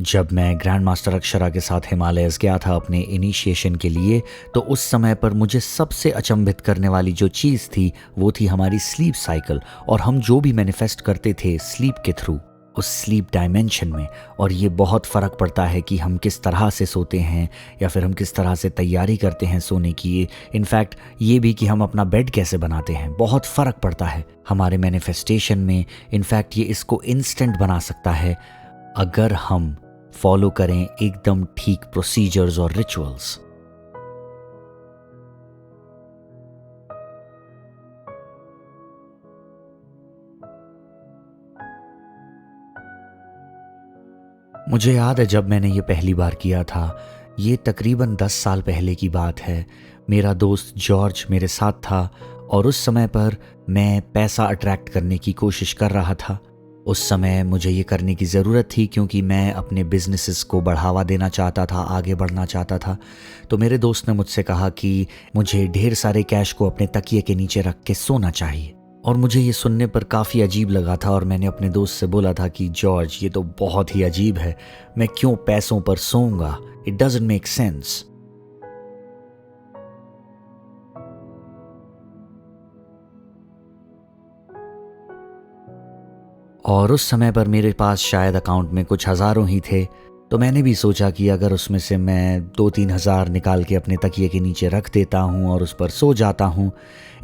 जब मैं grand master Akshara के साथ हिमालयस गया था अपने इनिशिएशन के लिए, तो उस समय पर मुझे सबसे अचंभित करने वाली जो चीज़ थी वो थी हमारी स्लीप साइकिल, और हम जो भी मैनिफेस्ट करते थे स्लीप के थ्रू, उस स्लीप डायमेंशन में। और ये बहुत फ़र्क पड़ता है कि हम किस तरह से सोते हैं या फिर हम किस तरह से तैयारी करते हैं सोने की। इनफैक्ट ये भी कि हम अपना बेड कैसे बनाते हैं, बहुत फ़र्क पड़ता है हमारे मैनिफेस्टेशन में। इनफैक्ट ये इसको इंस्टेंट बना सकता है अगर हम फॉलो करें एकदम ठीक प्रोसीजर्स और रिचुअल्स। मुझे याद है जब मैंने ये पहली बार किया था, ये तकरीबन 10 साल पहले की बात है। मेरा दोस्त जॉर्ज मेरे साथ था और उस समय पर मैं पैसा अट्रैक्ट करने की कोशिश कर रहा था। उस समय मुझे ये करने की ज़रूरत थी क्योंकि मैं अपने बिजनेसेस को बढ़ावा देना चाहता था, आगे बढ़ना चाहता था। तो मेरे दोस्त ने मुझसे कहा कि मुझे ढेर सारे कैश को अपने तकिए के नीचे रख के सोना चाहिए। और मुझे ये सुनने पर काफ़ी अजीब लगा था और मैंने अपने दोस्त से बोला था कि जॉर्ज, ये तो बहुत ही अजीब है, मैं क्यों पैसों पर सोऊंगा, इट डजंट मेक सेंस। और उस समय पर मेरे पास शायद अकाउंट में कुछ हज़ारों ही थे, तो मैंने भी सोचा कि अगर उसमें से मैं 2-3 हज़ार निकाल के अपने तकिए के नीचे रख देता हूँ और उस पर सो जाता हूँ,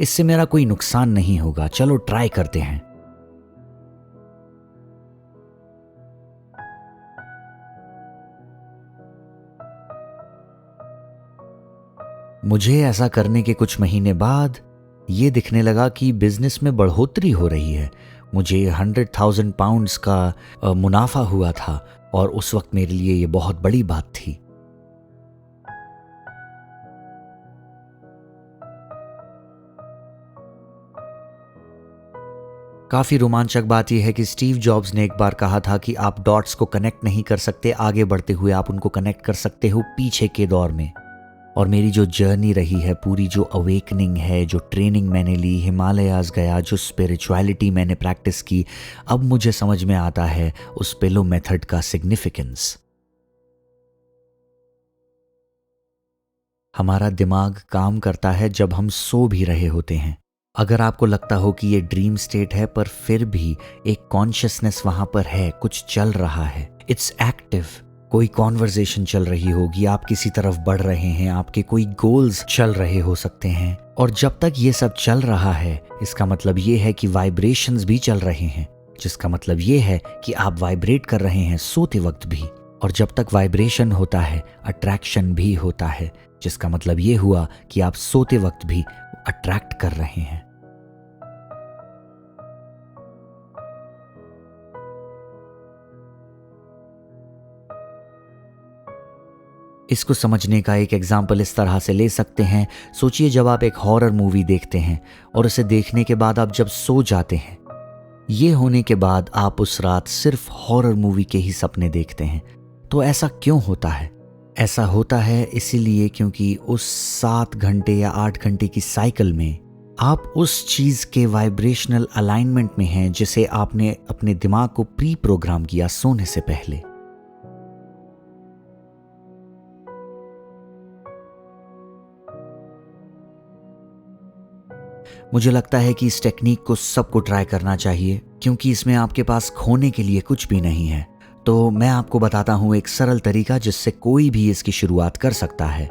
इससे मेरा कोई नुकसान नहीं होगा, चलो ट्राई करते हैं। मुझे ऐसा करने के कुछ महीने बाद ये दिखने लगा कि बिजनेस में बढ़ोतरी हो रही है। मुझे 100,000 पाउंड्स का मुनाफा हुआ था और उस वक्त मेरे लिए ये बहुत बड़ी बात थी। काफ़ी रोमांचक बात यह है कि स्टीव जॉब्स ने एक बार कहा था कि आप डॉट्स को कनेक्ट नहीं कर सकते आगे बढ़ते हुए, आप उनको कनेक्ट कर सकते हो पीछे के दौर में। और मेरी जो जर्नी रही है, पूरी जो अवेकनिंग है, जो ट्रेनिंग मैंने ली, हिमालयाज़ गया, जो स्पिरिचुअलिटी मैंने प्रैक्टिस की, अब मुझे समझ में आता है उस पिलो मेथड का सिग्निफिकेंस। हमारा दिमाग काम करता है जब हम सो भी रहे होते हैं। अगर आपको लगता हो कि ये ड्रीम स्टेट है पर फिर भी एक कॉन्शियसनेस वहाँ पर है, कुछ चल रहा है, इट्स एक्टिव। कोई कॉन्वर्जेशन चल रही होगी, आप किसी तरफ बढ़ रहे हैं, आपके कोई गोल्स चल रहे हो सकते हैं। और जब तक ये सब चल रहा है, इसका मतलब ये है कि वाइब्रेशंस भी चल रहे हैं, जिसका मतलब ये है कि आप वाइब्रेट कर रहे हैं सोते वक्त भी। और जब तक वाइब्रेशन होता है, अट्रैक्शन भी होता है, जिसका मतलब ये हुआ कि आप सोते वक्त भी अट्रैक्ट कर रहे हैं। इसको समझने का एक एग्जाम्पल इस तरह से ले सकते हैं। सोचिए जब आप एक हॉरर मूवी देखते हैं और उसे देखने के बाद आप जब सो जाते हैं, ये होने के बाद आप उस रात सिर्फ हॉरर मूवी के ही सपने देखते हैं। तो ऐसा क्यों होता है? ऐसा होता है इसीलिए क्योंकि उस 7 घंटे या 8 घंटे की साइकिल में आप उस चीज़ के वाइब्रेशनल अलाइनमेंट में हैं जिसे आपने अपने दिमाग को प्री प्रोग्राम किया सोने से पहले। मुझे लगता है कि इस टेक्निक को सबको ट्राई करना चाहिए क्योंकि इसमें आपके पास खोने के लिए कुछ भी नहीं है। तो मैं आपको बताता हूँ एक सरल तरीका जिससे कोई भी इसकी शुरुआत कर सकता है।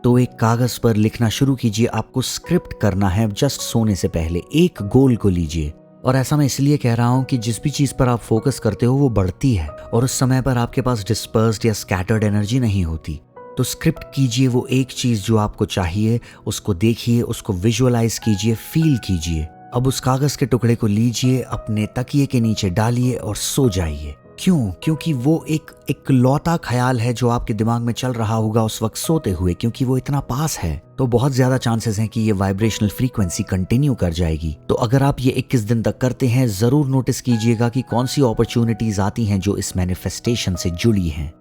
तो एक कागज़ पर लिखना शुरू कीजिए। आपको स्क्रिप्ट करना है जस्ट सोने से पहले। एक गोल को लीजिए, और ऐसा मैं इसलिए कह रहा हूँ कि जिस भी चीज़ पर आप फोकस करते हो वो बढ़ती है और उस समय पर आपके पास डिस्पर्स्ड या स्कैटर्ड एनर्जी नहीं होती। तो स्क्रिप्ट कीजिए वो एक चीज़ जो आपको चाहिए, उसको देखिए, उसको विजुअलाइज कीजिए, फील कीजिए। अब उस कागज़ के टुकड़े को लीजिए, अपने तकिए के नीचे डालिए और सो जाइए। क्यों? क्योंकि वो एक इकलौता ख्याल है जो आपके दिमाग में चल रहा होगा उस वक्त सोते हुए, क्योंकि वो इतना पास है। तो बहुत ज़्यादा चांसेस हैं कि ये वाइब्रेशनल फ्रीक्वेंसी कंटिन्यू कर जाएगी। तो अगर आप ये 21 दिन तक करते हैं, ज़रूर नोटिस कीजिएगा कि कौन सी अपॉर्चुनिटीज़ आती हैं जो इस मैनिफेस्टेशन से जुड़ी हैं।